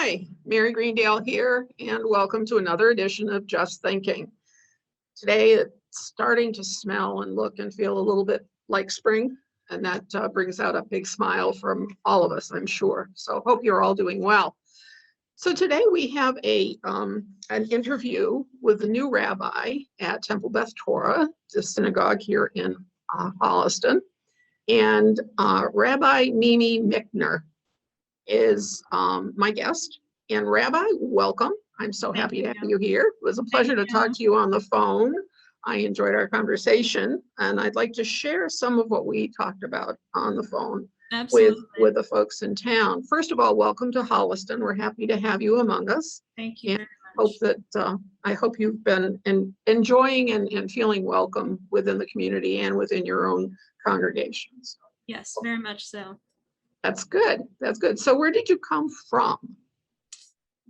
Hi, Mary Greendale here, and welcome to another edition of Just Thinking. Today, it's starting to smell and look and feel a little bit like spring, and that brings out a big smile from all of us, I'm sure. So hope you're all doing well. So today we have an interview with the new rabbi at Temple Beth Torah, the synagogue here in Holliston, and Rabbi Mimi Micner is my guest. And Rabbi, welcome. I'm so happy to have you here. It was a pleasure to talk to you on the phone. I enjoyed our conversation, and I'd like to share some of what we talked about on the phone with the folks in town. First of all, welcome to Holliston. We're happy to have you among us. Thank you. And I hope you've been enjoying and feeling welcome within the community and within your own congregations. Yes, very much so. That's good. That's good. So where did you come from?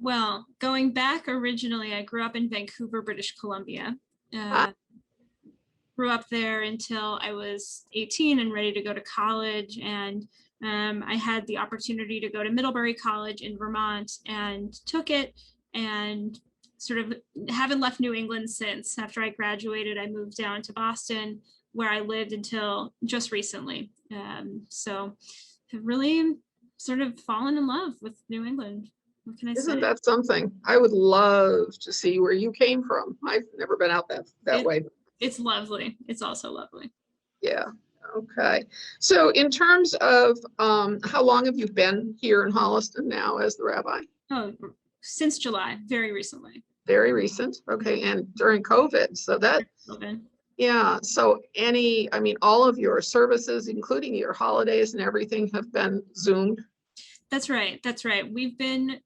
Well, going back originally, I grew up in Vancouver, British Columbia. Grew up there until I was 18 and ready to go to college. And I had the opportunity to go to Middlebury College in Vermont and took it, and sort of haven't left New England since. After I graduated, I moved down to Boston, where I lived until just recently. So have really sort of fallen in love with New England. What can I say? Isn't that something? I would love to see where you came from. I've never been out that way. It's lovely. It's also lovely. Yeah. Okay. So in terms of how long have you been here in Holliston now as the rabbi? Oh, since July, very recently. Very recent. Okay. And during COVID. So that, yeah. So all of your services, including your holidays and everything, have been Zoomed? That's right. That's right. We've been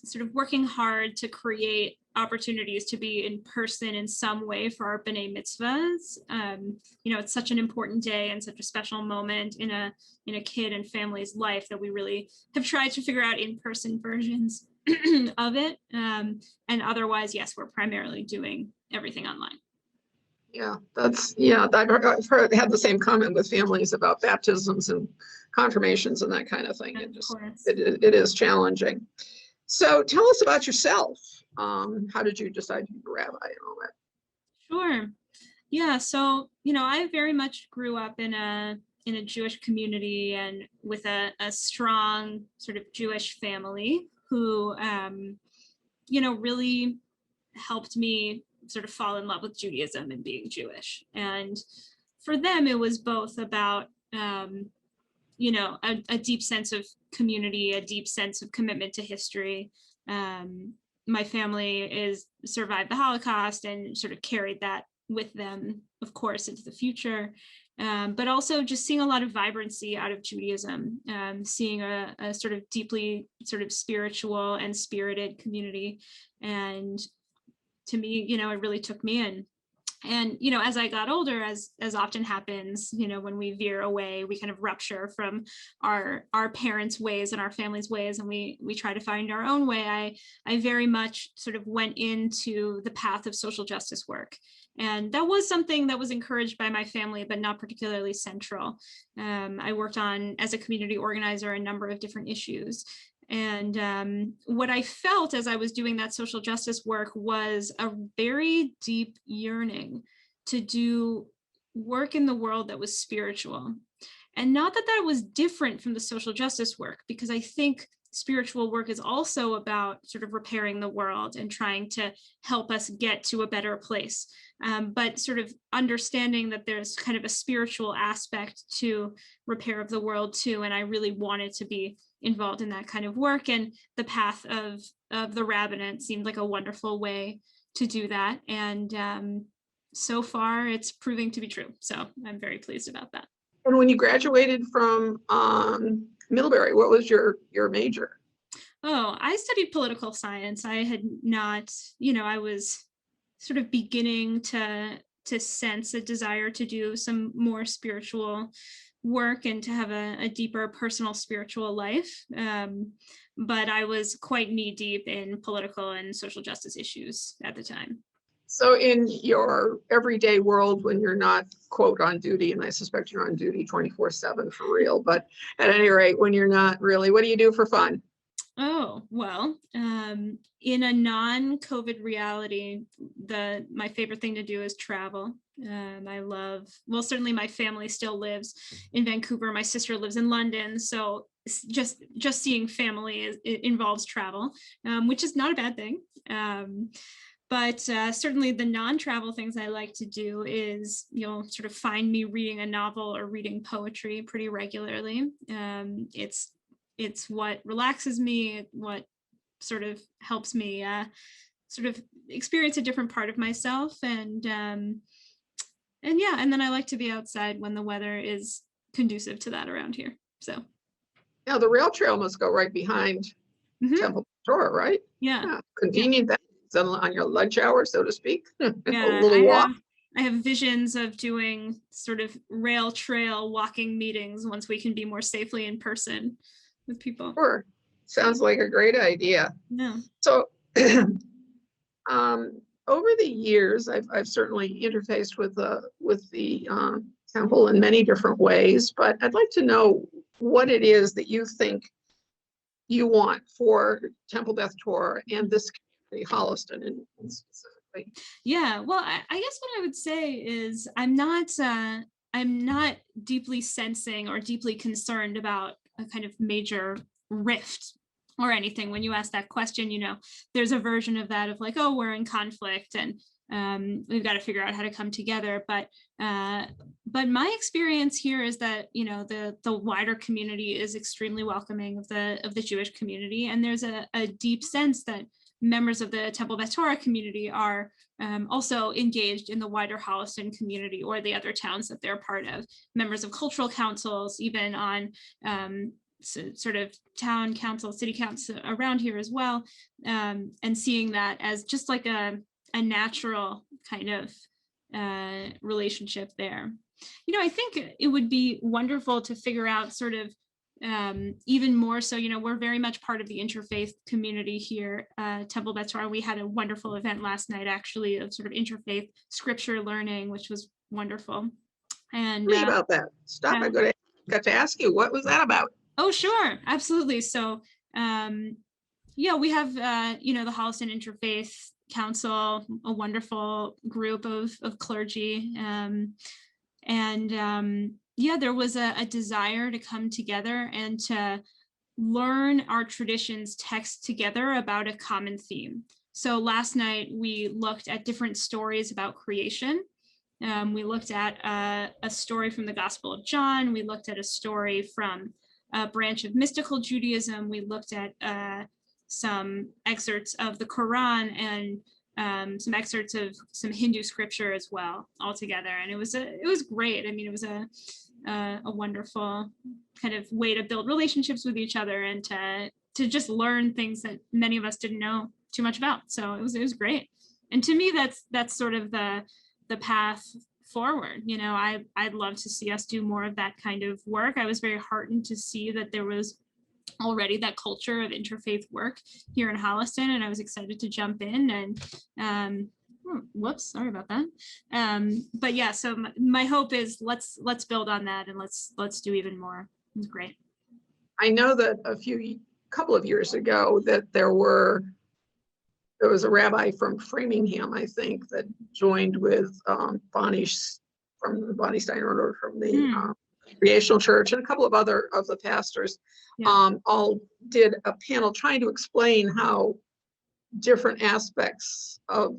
sort of working hard to create opportunities to be in person in some way for our B'nai Mitzvahs. It's such an important day and such a special moment in a kid and family's life that we really have tried to figure out in-person versions of it. And otherwise, yes, we're primarily doing everything online. Yeah, I've had the same comment with families about baptisms and confirmations and that kind of thing. It is challenging. So tell us about yourself. How did you decide to be a rabbi and all that? Sure. Yeah. So, I very much grew up in a Jewish community and with a strong sort of Jewish family who, really helped me sort of fall in love with Judaism and being Jewish. And for them, it was both about, a deep sense of community, a deep sense of commitment to history. My family survived the Holocaust and sort of carried that with them, of course, into the future. But also just seeing a lot of vibrancy out of Judaism, seeing a sort of deeply sort of spiritual and spirited community. And to me, it really took me in. And, as I got older, as often happens, when we veer away, we kind of rupture from our parents' ways and our family's ways, and we try to find our own way. I very much sort of went into the path of social justice work. And that was something that was encouraged by my family, but not particularly central. I worked as a community organizer, a number of different issues. And what I felt as I was doing that social justice work was a very deep yearning to do work in the world that was spiritual. And not that was different from the social justice work, because I think spiritual work is also about sort of repairing the world and trying to help us get to a better place. But sort of understanding that there's kind of a spiritual aspect to repair of the world too. And I really wanted to be involved in that kind of work, and the path of the rabbinate seemed like a wonderful way to do that. And so far it's proving to be true. So I'm very pleased about that. And when you graduated from Middlebury, what was your major? Oh, I studied political science. I had not, I was sort of beginning to sense a desire to do some more spiritual work and to have a deeper personal spiritual life. But I was quite knee deep in political and social justice issues at the time. So in your everyday world, when you're not, quote, on duty, and I suspect you're on duty 24/7 for real, but at any rate, when you're not really, what do you do for fun? Oh, well, in a non-COVID reality, my favorite thing to do is travel. I love, well, certainly my family still lives in Vancouver. My sister lives in London, so just seeing family it involves travel, which is not a bad thing. But certainly the non-travel things I like to do is, sort of find me reading a novel or reading poetry pretty regularly. It's what relaxes me, what sort of helps me sort of experience a different part of myself. And yeah, and then I like to be outside when the weather is conducive to that around here. So Now, the rail trail must go right behind mhm, Temple Torah, right? yeah. Yeah, convenient that it's on your lunch hour, so to speak. A Yeah, little walk. I have visions of doing sort of rail trail walking meetings once we can be more safely in person with people. Sure. Sounds like a great idea. Yeah. So over the years, I've certainly interfaced with the temple in many different ways, but I'd like to know what it is that you think you want for Temple Beth Torah and this community, Holliston, and specifically. Yeah. Well, I guess what I would say is I'm not deeply sensing or deeply concerned about a kind of major rift or anything. When you ask that question, there's a version of that of like, oh, we're in conflict and we've got to figure out how to come together. But my experience here is that the wider community is extremely welcoming of the Jewish community, and there's a deep sense that members of the Temple Beth Torah community are also engaged in the wider Holliston community or the other towns that they're part of. Members of cultural councils, even on sort of town council, city council around here as well, and seeing that as just like a natural kind of relationship there. I think it would be wonderful to figure out sort of even more so, we're very much part of the interfaith community here, Temple Beth Torah. We had a wonderful event last night, actually, of sort of interfaith scripture learning, which was wonderful. And Tell me about that. Stop. I got to ask you, what was that about? Oh, sure, absolutely. So, yeah, we have the Holliston Interfaith Council, a wonderful group of clergy, and yeah, there was a desire to come together and to learn our traditions text together about a common theme. So last night we looked at different stories about creation. We looked at a story from the Gospel of John. We looked at a story from a branch of mystical Judaism. We looked at some excerpts of the Quran and some excerpts of some Hindu scripture as well, all together. And it was great. I mean, it was a wonderful kind of way to build relationships with each other and to just learn things that many of us didn't know too much about. So it was great. And to me, that's sort of the path forward. I'd love to see us do more of that kind of work. I was very heartened to see that there was already that culture of interfaith work here in Holliston, and I was excited to jump in and whoops, sorry about that. But yeah, so my hope is let's build on that and let's do even more. It's great. I know that couple of years ago that there was a rabbi from Framingham, I think, that joined with Bonnie from the Bonnie Steiner from the Creational Church and a couple of other of the pastors, all did a panel trying to explain how different aspects of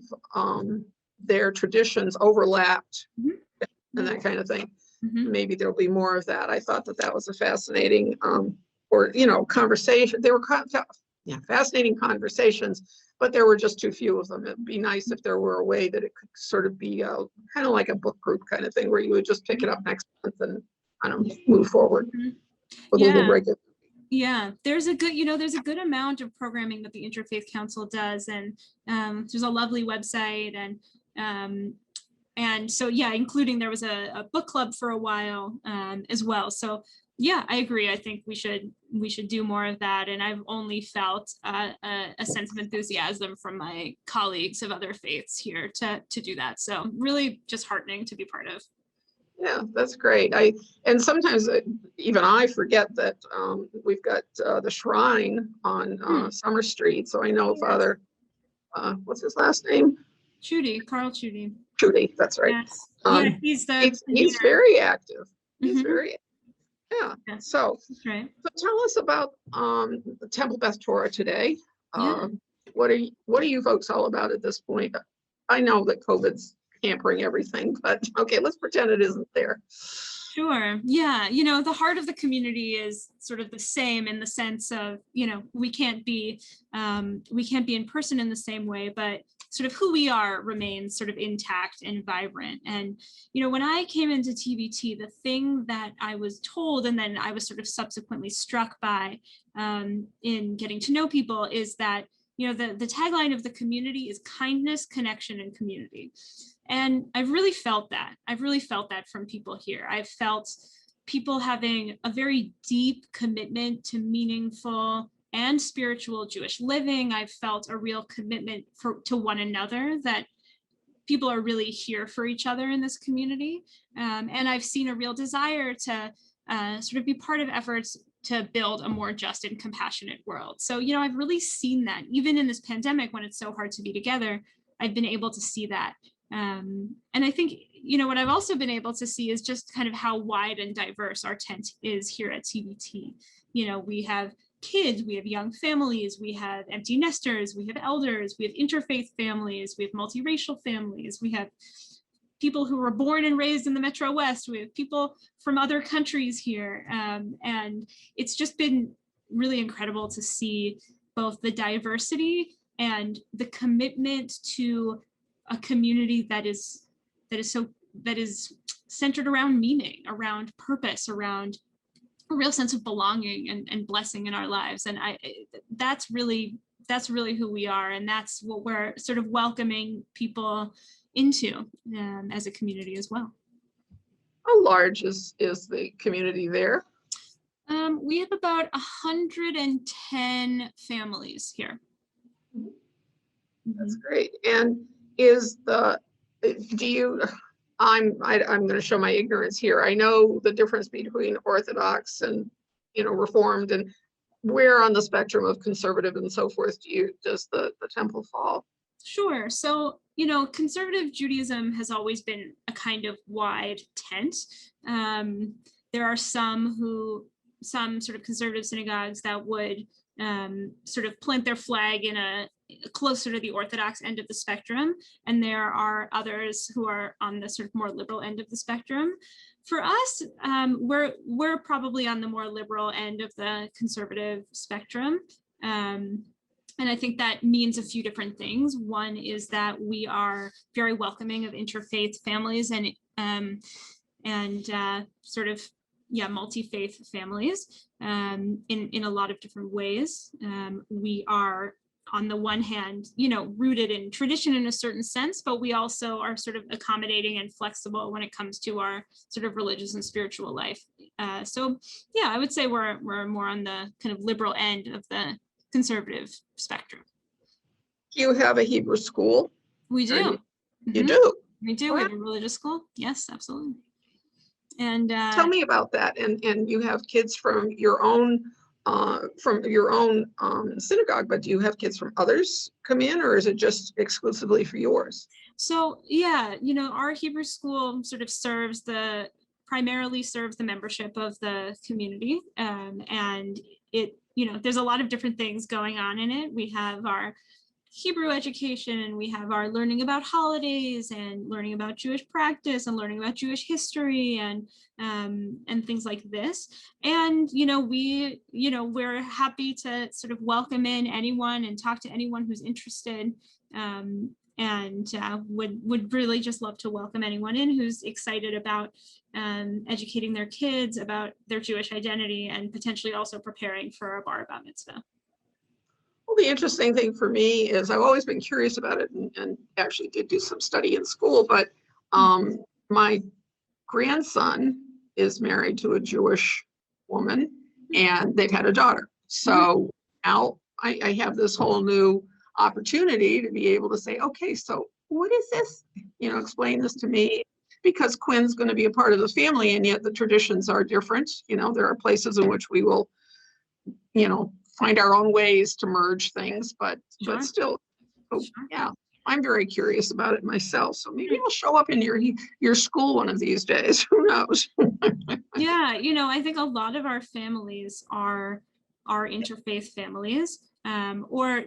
their traditions overlapped and that kind of thing. Maybe there'll be more of that. I thought that was a fascinating conversation. They were fascinating conversations, but there were just too few of them. It'd be nice if there were a way that it could sort of be kind of like a book group kind of thing where you would just pick it up next month and move forward with a little regular. Yeah, there's a good amount of programming that the Interfaith Council does, and there's a lovely website, and so yeah, including there was a book club for a while as well. So yeah, I agree. I think we should do more of that, and I've only felt a sense of enthusiasm from my colleagues of other faiths here to do that. So really, just heartening to be part of. Yeah, that's great. And sometimes even I forget that we've got the shrine on Summer Street. So I know Yes. Father, what's his last name? Carl Chudy. Trudy, that's right. Yes. Yeah, he's the He's very active. He's Mhm. very, yeah. Yeah. So, That's right. so tell us about the Temple Beth Torah today. Yeah. What are you folks all about at this point? I know that COVID's hampering everything, but okay, let's pretend it isn't there. Sure. Yeah. The heart of the community is sort of the same in the sense of, we can't be in person in the same way, but sort of who we are remains sort of intact and vibrant. And, when I came into TBT, the thing that I was told, and then I was sort of subsequently struck by in getting to know people, is that, the tagline of the community is kindness, connection, and community. And I've really felt that. From people here. I've felt people having a very deep commitment to meaningful and spiritual Jewish living. I've felt a real commitment to one another, that people are really here for each other in this community. And I've seen a real desire to sort of be part of efforts to build a more just and compassionate world. So, I've really seen that even in this pandemic, when it's so hard to be together, I've been able to see that. And I think, what I've also been able to see is just kind of how wide and diverse our tent is here at TBT. We have kids, we have young families, we have empty nesters, we have elders, we have interfaith families, we have multiracial families, we have people who were born and raised in the Metro West, we have people from other countries here. And it's just been really incredible to see both the diversity and the commitment to a community that is centered around meaning, around purpose, around a real sense of belonging and blessing in our lives. And that's really who we are, and that's what we're sort of welcoming people into as a community as well. How large is the community there? We have about 110 families here. That's great. And I'm going to show my ignorance here. I know the difference between Orthodox and, Reformed, and where on the spectrum of conservative and so forth does the temple fall? Sure. So, conservative Judaism has always been a kind of wide tent. There are some sort of conservative synagogues that would sort of plant their flag in a closer to the Orthodox end of the spectrum, and there are others who are on the sort of more liberal end of the spectrum. For us, we're probably on the more liberal end of the conservative spectrum. And I think that means a few different things. One is that we are very welcoming of interfaith families and sort of multi-faith families in a lot of different ways. We are, on the one hand, rooted in tradition in a certain sense, but we also are sort of accommodating and flexible when it comes to our sort of religious and spiritual life. So yeah, I would say we're more on the kind of liberal end of the conservative spectrum. Do you have a Hebrew school? We do. You do? We do. We have a religious school. Yes, absolutely. And tell me about that. And you have kids from your own synagogue, but do you have kids from others come in, or is it just exclusively for yours? So yeah, our Hebrew school sort of primarily serves the membership of the community, and it, there's a lot of different things going on in it. We have our Hebrew education, and we have our learning about holidays and learning about Jewish practice and learning about Jewish history and things like this. And we're happy to sort of welcome in anyone and talk to anyone who's interested, and would really just love to welcome anyone in who's excited about educating their kids about their Jewish identity and potentially also preparing for a bar bat mitzvah. Well, the interesting thing for me is I've always been curious about it, and actually did do some study in school, but my grandson is married to a Jewish woman, and they've had a daughter. So now I have this whole new opportunity to be able to say, okay, so what is this? Explain this to me. because Quinn's going to be a part of the family, and yet the traditions are different. There are places in which we will, find our own ways to merge things, but Sure. still, Sure. yeah, I'm very curious about it myself. So maybe I'll show up in your school one of these days. Who knows? Yeah, I think a lot of our families are interfaith families, or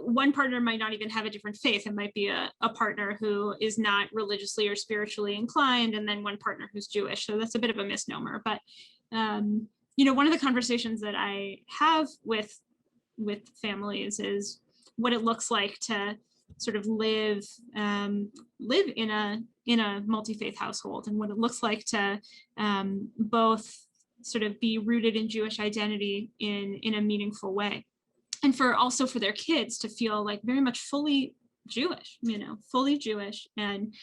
one partner might not even have a different faith. It might be a partner who is not religiously or spiritually inclined, and then one partner who's Jewish. So that's a bit of a misnomer. But one of the conversations that I have with families is what it looks like to sort of live in a multi-faith household, and what it looks like to both sort of be rooted in Jewish identity in a meaningful way, and for their kids to feel like very much fully Jewish, fully Jewish, and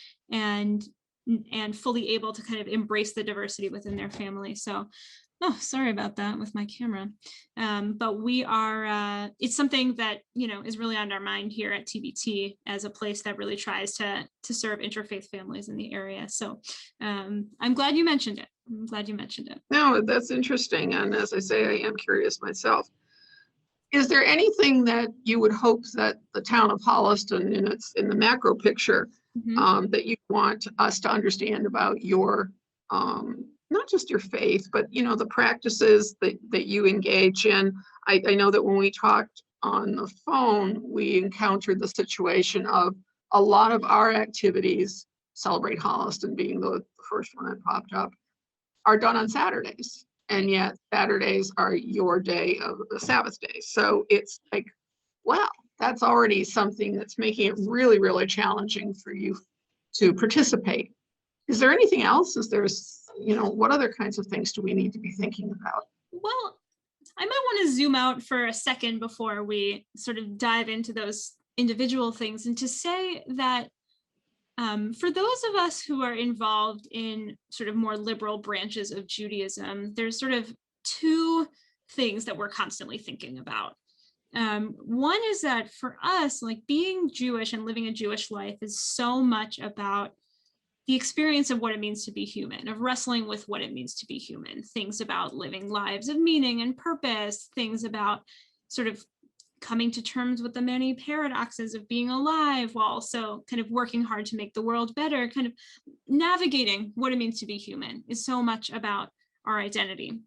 fully able to kind of embrace the diversity within their family. So, oh, sorry about that with my camera. But we are, it's something that, is really on our mind here at TBT as a place that really tries to serve interfaith families in the area. So I'm glad you mentioned it. No, that's interesting. And as I say, I am curious myself. Is there anything that you would hope that the town of Holliston, in the macro picture, that you want us to understand about your, not just your faith, but the practices that you engage in? I know that when we talked on the phone, we encountered the situation of a lot of our activities, Celebrate Holliston being the first one that popped up, are done on Saturdays. And yet Saturdays are your day of the Sabbath day. So it's like, wow, that's already something that's making it really, really challenging for you to participate. Is there anything else? What other kinds of things do we need to be thinking about? Well, I might want to zoom out for a second before we sort of dive into those individual things, and to say that for those of us who are involved in sort of more liberal branches of Judaism, there's sort of two things that we're constantly thinking about. One is that for us, like, being Jewish and living a Jewish life is so much about the experience of what it means to be human, of wrestling with what it means to be human, things about living lives of meaning and purpose, things about sort of coming to terms with the many paradoxes of being alive while also kind of working hard to make the world better. Kind of navigating what it means to be human is so much about our identity.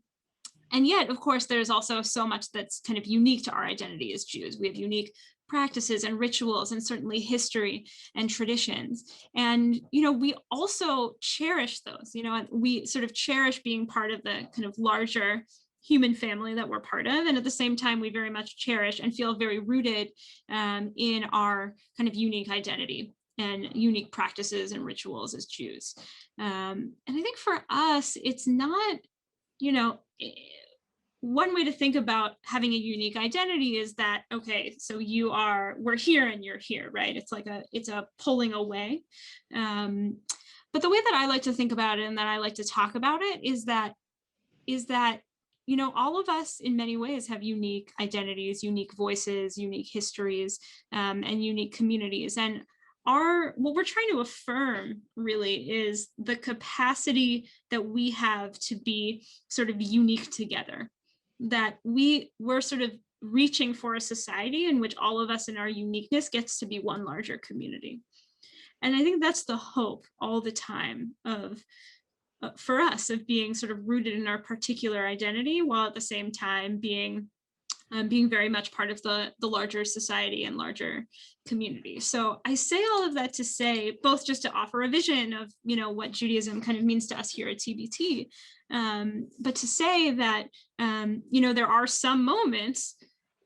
And yet, of course, there's also so much that's kind of unique to our identity as Jews. We have unique practices and rituals, and certainly history and traditions. And, we also cherish those, we sort of cherish being part of the kind of larger human family that we're part of. And at the same time, we very much cherish and feel very rooted in our kind of unique identity and unique practices and rituals as Jews. And I think for us, it's not, one way to think about having a unique identity is that, okay, so we're here and you're here, right? It's a pulling away. But the way that I like to think about it and that I like to talk about it is that all of us in many ways have unique identities, unique voices, unique histories, and unique communities. And what we're trying to affirm really is the capacity that we have to be sort of unique together, that we're sort of reaching for a society in which all of us in our uniqueness gets to be one larger community. And I think that's the hope all the time for us, of being sort of rooted in our particular identity, while at the same time being very much part of the larger society and larger community. So I say all of that to say, both just to offer a vision of, what Judaism kind of means to us here at TBT, but to say that, there are some moments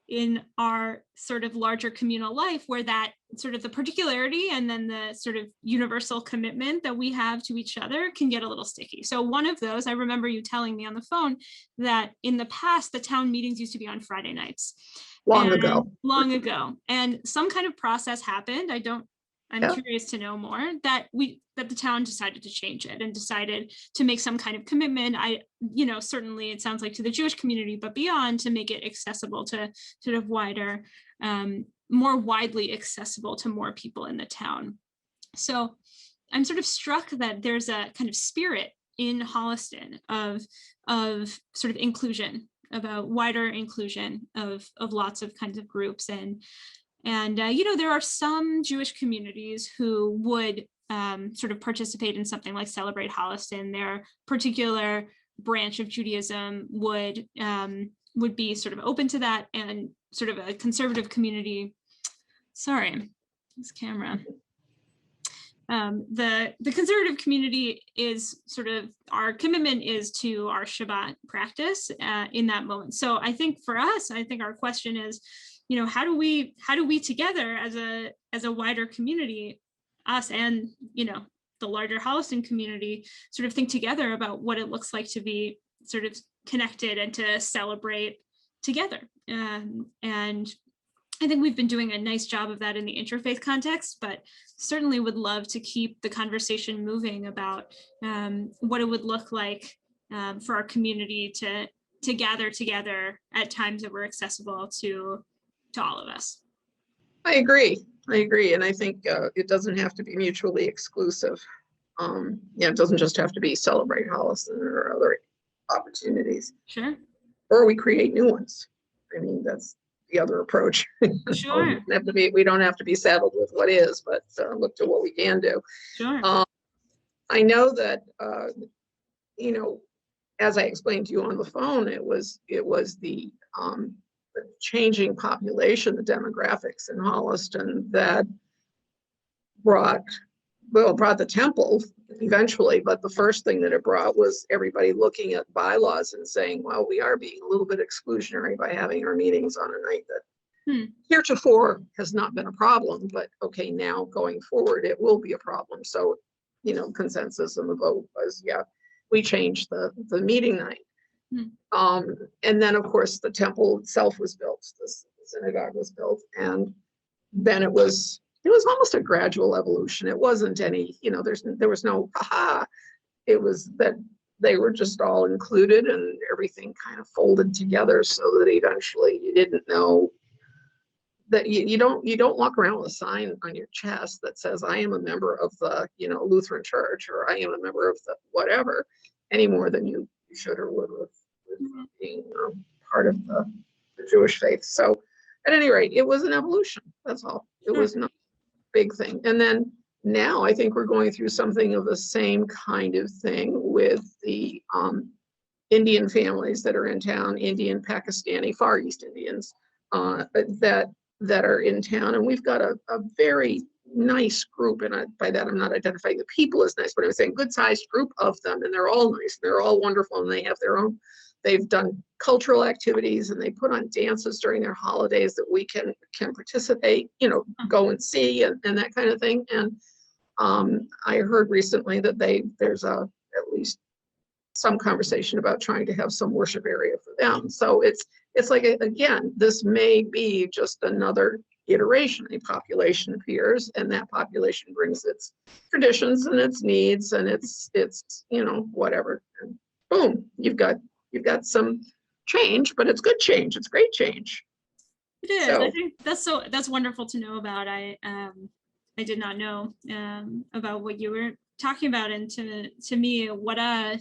in our sort of larger communal life where that sort of the particularity and then the sort of universal commitment that we have to each other can get a little sticky. So one of those, I remember you telling me on the phone that in the past, the town meetings used to be on Friday nights. Long ago. And some kind of process happened. I'm curious to know more, that the town decided to change it and decided to make some kind of commitment. Certainly it sounds like to the Jewish community, but beyond, to make it accessible to sort of wider, more widely accessible to more people in the town. So I'm sort of struck that there's a kind of spirit in Holliston of sort of inclusion, about wider inclusion of lots of kinds of groups. And you know, there are some Jewish communities who would sort of participate in something like Celebrate Holliston. Their particular branch of Judaism would be sort of open to that, and sort of a conservative community. Sorry, this camera. The conservative community is sort of, our commitment is to our Shabbat practice in that moment. So I think for us, I think our question is, you know, how do we together as a wider community, us and, you know, the larger Holliston community, sort of think together about what it looks like to be sort of connected and to celebrate together. And I think we've been doing a nice job of that in the interfaith context, but certainly would love to keep the conversation moving about what it would look like for our community to gather together at times that were accessible to all of us. I agree. And I think it doesn't have to be mutually exclusive. Yeah, it doesn't just have to be Celebrate Holliston or other opportunities. Sure. Or we create new ones. I mean, that's the other approach. Sure. We don't have to be saddled with what is, but look to what we can do. Sure. I know that, you know, as I explained to you on the phone, it was the changing population, the demographics in Holliston that brought the temple eventually, but the first thing that it brought was everybody looking at bylaws and saying, well, we are being a little bit exclusionary by having our meetings on a night that heretofore has not been a problem, but okay, now going forward, it will be a problem. So, you know, consensus in the vote was, yeah, we changed the meeting night. And then of course the temple itself was built, the synagogue was built, and then it was almost a gradual evolution. It wasn't any, you know, there was no aha. It was that they were just all included and everything kind of folded together so that eventually you didn't know that you don't walk around with a sign on your chest that says I am a member of the, you know, Lutheran Church, or I am a member of the whatever, any more than you should or would with being part of the Jewish faith. So at any rate, it was an evolution. That's all. It was not a big thing. And then now I think we're going through something of the same kind of thing with the Indian families that are in town, Indian, Pakistani, Far East Indians that are in town. And we've got a very nice group, and by that I'm not identifying the people as nice, but I'm saying good sized group of them, and they're all nice, they're all wonderful, and they have their own, they've done cultural activities and they put on dances during their holidays that we can participate, you know, go and see and that kind of thing. And I heard recently that there's at least some conversation about trying to have some worship area for them. So it's like, again, this may be just another iteration. A population appears, and that population brings its traditions and its needs and its you know, whatever, and boom, you've got some change, but it's good change. It's great change. It is. So, I think that's wonderful to know about. I did not know about what you were talking about, and to me, what a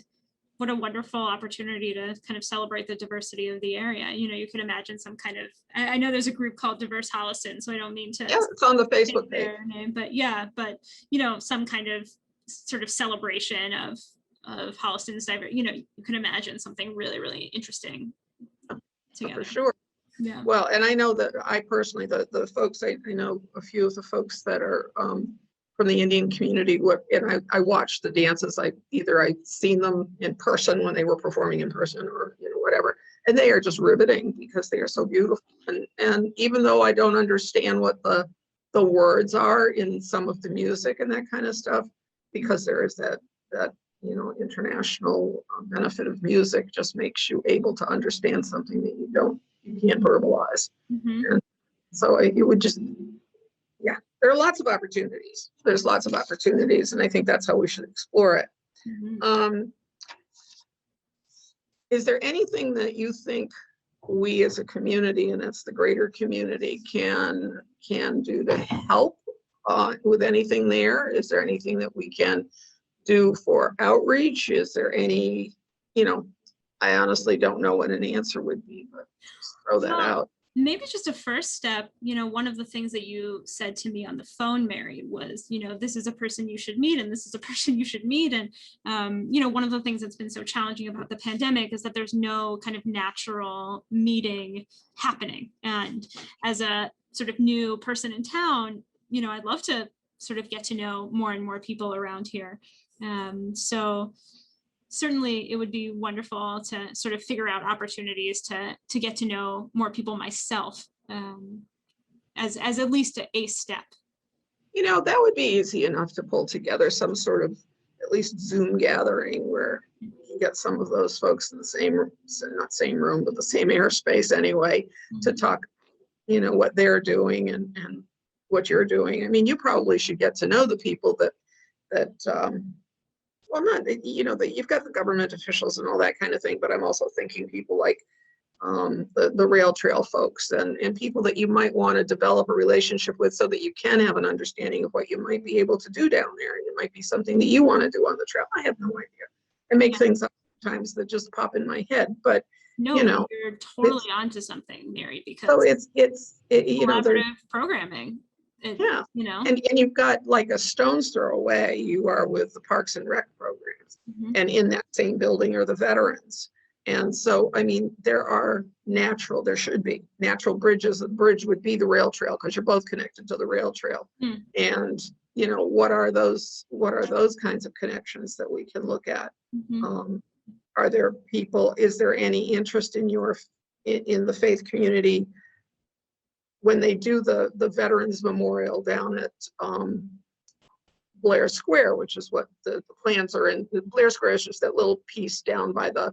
wonderful opportunity to kind of celebrate the diversity of the area. You know, you can imagine some kind of, I know there's a group called Diverse Holliston, so I don't mean to. Yeah, it's on the Facebook page. Name, but you know, some kind of sort of celebration of Holliston's diverse. You know, you can imagine something really, really interesting together. For sure. Yeah. Well, and I know that I personally, the folks, I know a few of the folks that are from the Indian community, and I watched the dances. I've seen them in person when they were performing in person, or, you know, whatever, and they are just riveting because they are so beautiful. And even though I don't understand what the words are in some of the music and that kind of stuff, because there is that you know, international benefit of music, just makes you able to understand something that you can't verbalize. And so it would just, yeah, there are lots of opportunities. There's lots of opportunities, and I think that's how we should explore it. Is there anything that you think we as a community, and that's the greater community, can do to help with anything there? Is there anything that we can do for outreach? Is there any, I honestly don't know what an answer would be, but just throw that out. Maybe just a first step, one of the things that you said to me on the phone, Mary, was, this is a person you should meet, and this is a person you should meet. And, one of the things that's been so challenging about the pandemic is that there's no kind of natural meeting happening. And as a sort of new person in town, I'd love to sort of get to know more and more people around here. So certainly it would be wonderful to sort of figure out opportunities to get to know more people myself, as at least a step. That would be easy enough to pull together some sort of at least Zoom gathering where you can get some of those folks in the same, not same room, but the same airspace anyway, to talk, what they're doing and what you're doing. I mean, you probably should get to know the people that well, not, that you've got the government officials and all that kind of thing, but I'm also thinking people like the rail trail folks and people that you might want to develop a relationship with so that you can have an understanding of what you might be able to do down there. And it might be something that you want to do on the trail. I have no idea. I make things up sometimes that just pop in my head, but no, you're totally onto something, Mary, because so it's collaborative programming. Yeah, and you've got like a stone's throw away, you are with the Parks and Rec programs, and in that same building are the veterans. And so, I mean, there should be natural bridges. The bridge would be the rail trail because you're both connected to the rail trail. And, what are those kinds of connections that we can look at? Are there people, is there any interest in the faith community when they do the Veterans Memorial down at Blair Square, which is what the plans are in. Blair Square is just that little piece down by the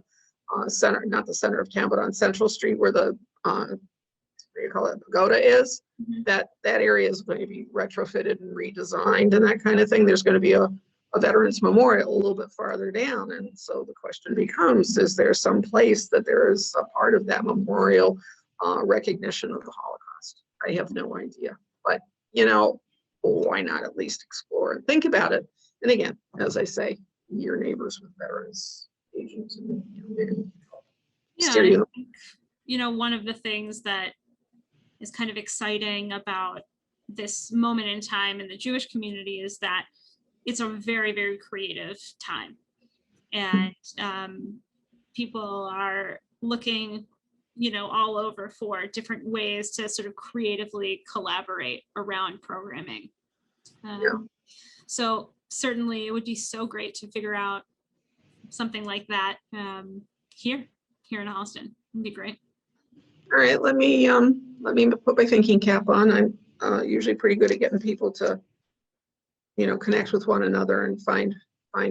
center, not the center of town, but on Central Street where the what do you call it, pagoda is. That area is going to be retrofitted and redesigned and that kind of thing. There's going to be a Veterans Memorial a little bit farther down, and so the question becomes: is there some place that there is a part of that memorial recognition of the Holocaust? I have no idea, but why not at least explore and think about it? And again, as I say, your neighbors with veterans agents, and one of the things that is kind of exciting about this moment in time in the Jewish community is that it's a very, very creative time, and people are looking all over for different ways to sort of creatively collaborate around programming. So certainly it would be so great to figure out something like that here in Holliston. It'd be great. All right, let me put my thinking cap on. I'm usually pretty good at getting people to connect with one another and find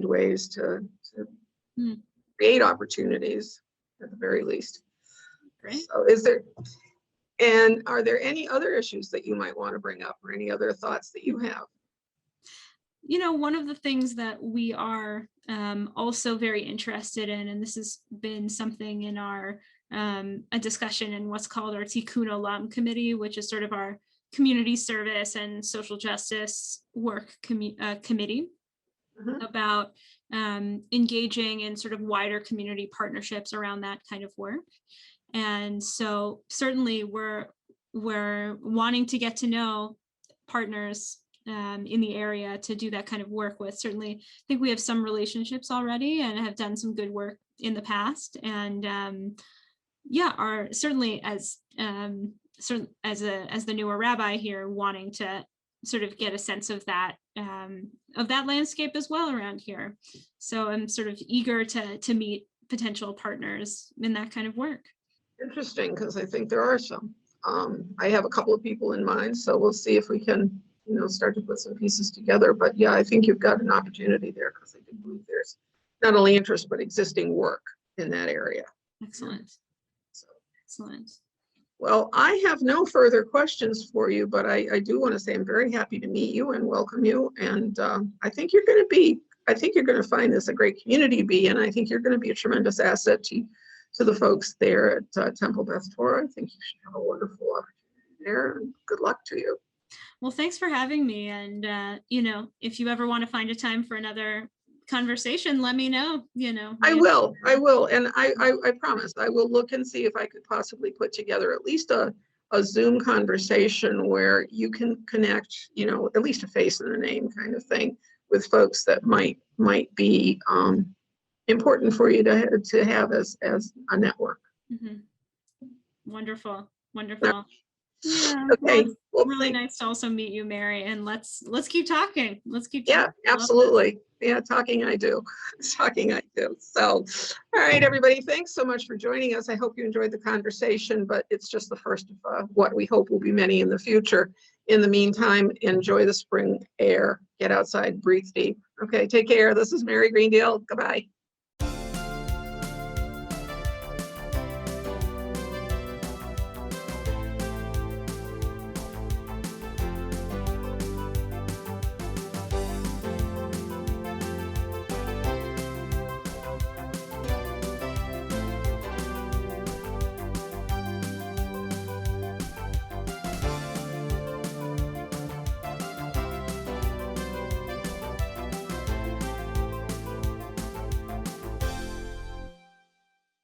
ways to create opportunities at the very least. Great. So are there any other issues that you might want to bring up or any other thoughts that you have? One of the things that we are also very interested in, and this has been something in our a discussion in what's called our Tikkun Olam committee, which is sort of our community service and social justice work committee, about engaging in sort of wider community partnerships around that kind of work. And so certainly we're wanting to get to know partners in the area to do that kind of work with. Certainly, I think we have some relationships already and have done some good work in the past. And are certainly as the newer rabbi here, wanting to sort of get a sense of that landscape as well around here. So I'm sort of eager to meet potential partners in that kind of work. Interesting, because I think there are some. I have a couple of people in mind, so we'll see if we can, start to put some pieces together. But yeah, I think you've got an opportunity there, because I do believe there's not only interest, but existing work in that area. Excellent. Excellent. Well, I have no further questions for you, but I do want to say I'm very happy to meet you and welcome you. And I think you're going to find this a great community to be in. I think you're going to be a tremendous asset to the folks there at Temple Beth Torah. I think you should have a wonderful opportunity there, and good luck to you. Well, thanks for having me. And, if you ever want to find a time for another conversation, let me know, I will. And I promise I will look and see if I could possibly put together at least a Zoom conversation where you can connect, at least a face and a name kind of thing with folks that might be important for you to have as a network. Mhm. Wonderful. Wonderful. Yeah. Okay. Well, Really nice to also meet you, Mary. And let's keep talking. Let's keep yeah, talking. absolutely. Yeah, talking I do. Talking I do. So, all right, everybody, thanks so much for joining us. I hope you enjoyed the conversation, but it's just the first of what we hope will be many in the future. In the meantime, enjoy the spring air. Get outside, breathe deep. Okay, take care. This is Mary Greendale. Goodbye.